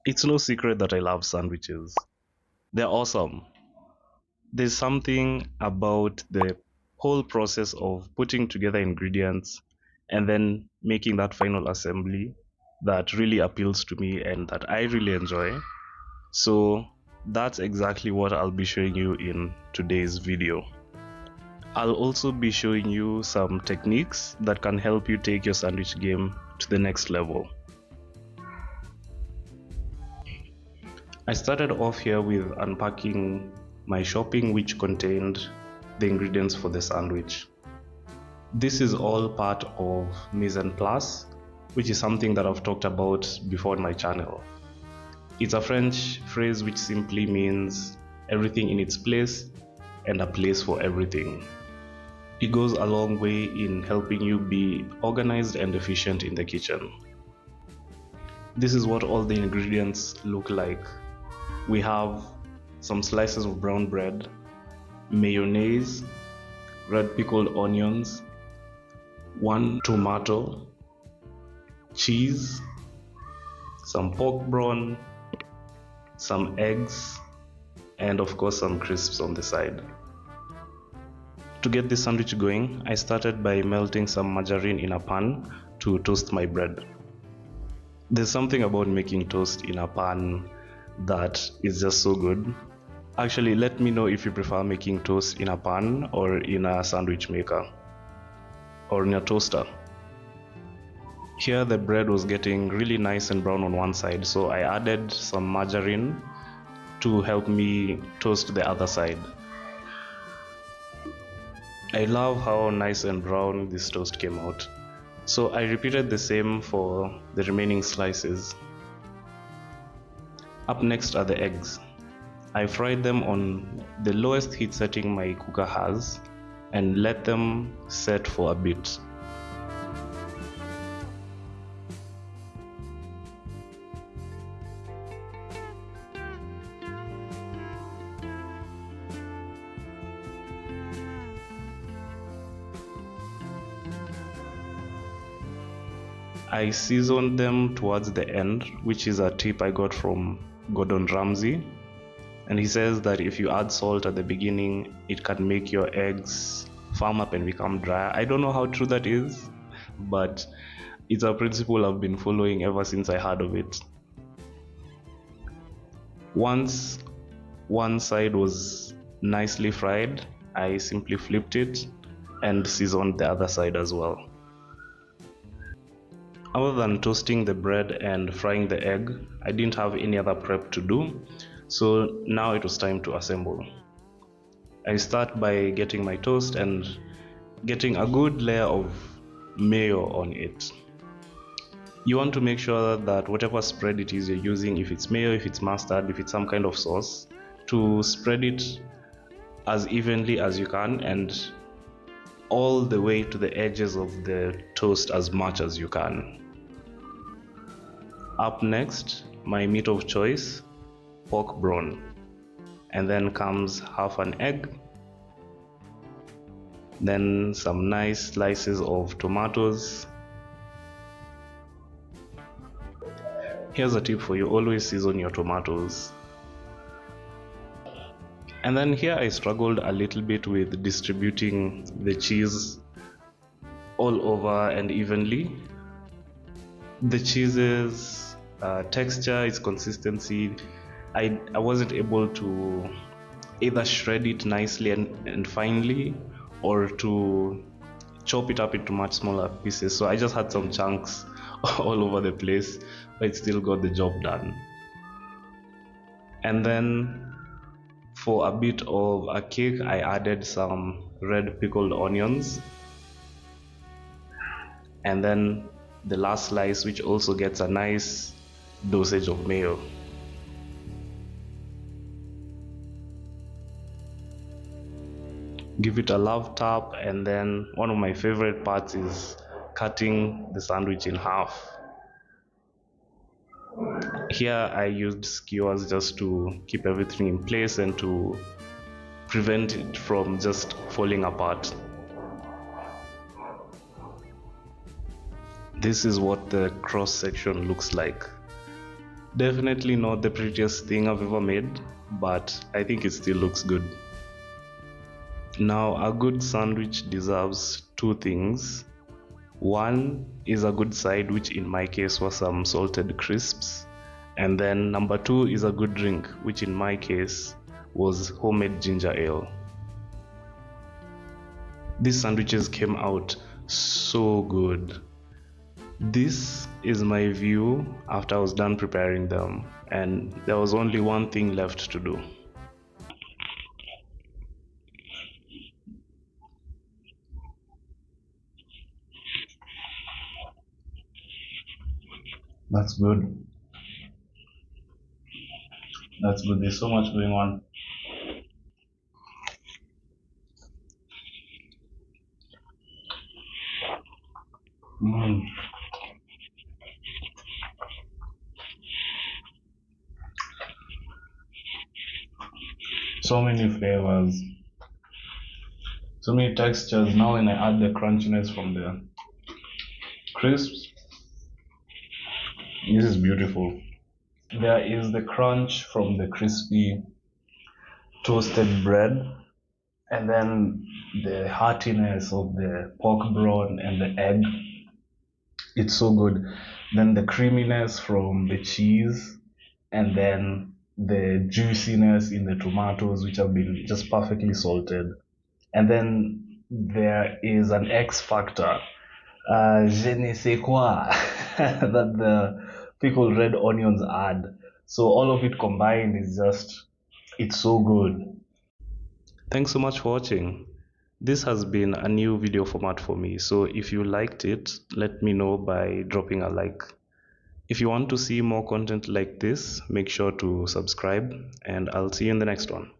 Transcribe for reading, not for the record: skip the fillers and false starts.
It's no secret that I love sandwiches. They're awesome. There's something about the whole process of putting together ingredients and then making that final assembly that really appeals to me and that I really enjoy. So that's exactly what I'll be showing you in today's video. I'll also be showing you some techniques that can help you take your sandwich game to the next level. I started off here with unpacking my shopping, which contained the ingredients for the sandwich. This is all part of mise en place, which is something that I've talked about before on my channel. It's a French phrase which simply means everything in its place and a place for everything. It goes a long way in helping you be organized and efficient in the kitchen. This is what all the ingredients look like. We have some slices of brown bread, mayonnaise, red pickled onions, one tomato, cheese, some pork brawn, some eggs, and of course some crisps on the side. To get this sandwich going, I started by melting some margarine in a pan to toast my bread. There's something about making toast in a pan that is just so good. Actually, let me know if you prefer making toast in a pan or in a sandwich maker or in a toaster. Here the bread was getting really nice and brown on one side, so I added some margarine to help me toast the other side. I love how nice and brown this toast came out. So I repeated the same for the remaining slices. Up next are the eggs. I fried them on the lowest heat setting my cooker has and let them set for a bit. I seasoned them towards the end, which is a tip I got from Gordon Ramsay. And he says that if you add salt at the beginning, it can make your eggs firm up and become dry. I don't know how true that is, but it's a principle I've been following ever since I heard of it. Once one side was nicely fried, I simply flipped it and seasoned the other side as well. Other than toasting the bread and frying the egg, I didn't have any other prep to do, so now it was time to assemble. I start by getting my toast and getting a good layer of mayo on it. You want to make sure that whatever spread it is you're using, if it's mayo, if it's mustard, if it's some kind of sauce, to spread it as evenly as you can and all the way to the edges of the toast as much as you can. Up next, my meat of choice, pork brawn, and then comes half an egg, then some nice slices of tomatoes. Here's a tip for you: always season your tomatoes. And then here I struggled a little bit with distributing the cheese all over and evenly. The cheese's texture, its consistency, I wasn't able to either shred it nicely and finely or to chop it up into much smaller pieces. So I just had some chunks all over the place, but it still got the job done. And then for a bit of a kick, I added some red pickled onions. And then the last slice, which also gets a nice dosage of mayo. Give it a love tap, and then one of my favorite parts is cutting the sandwich in half. Here I used skewers just to keep everything in place and to prevent it from just falling apart. This is what the cross section looks like. Definitely not the prettiest thing I've ever made, but I think it still looks good. Now, a good sandwich deserves two things. One is a good side, which in my case was some salted crisps. And then number two is a good drink, which in my case was homemade ginger ale. These sandwiches came out so good. This is my view after I was done preparing them, and there was only one thing left to do. That's good. That's good. There's so much going on. Mm. So many flavors, so many textures. Now, when I add the crunchiness from the crisps, this is beautiful. There is the crunch from the crispy toasted bread, and then the heartiness of the pork broth and the egg. It's so good. Then the creaminess from the cheese, and then the juiciness in the tomatoes, which have been just perfectly salted. And then there is an X factor, je ne sais quoi, that the pickled red onions add. So all of it combined is just, it's so good. Thanks so much for watching. This has been a new video format for me, so if you liked it, let me know by dropping a like. If you want to see more content like this, make sure to subscribe, and I'll see you in the next one.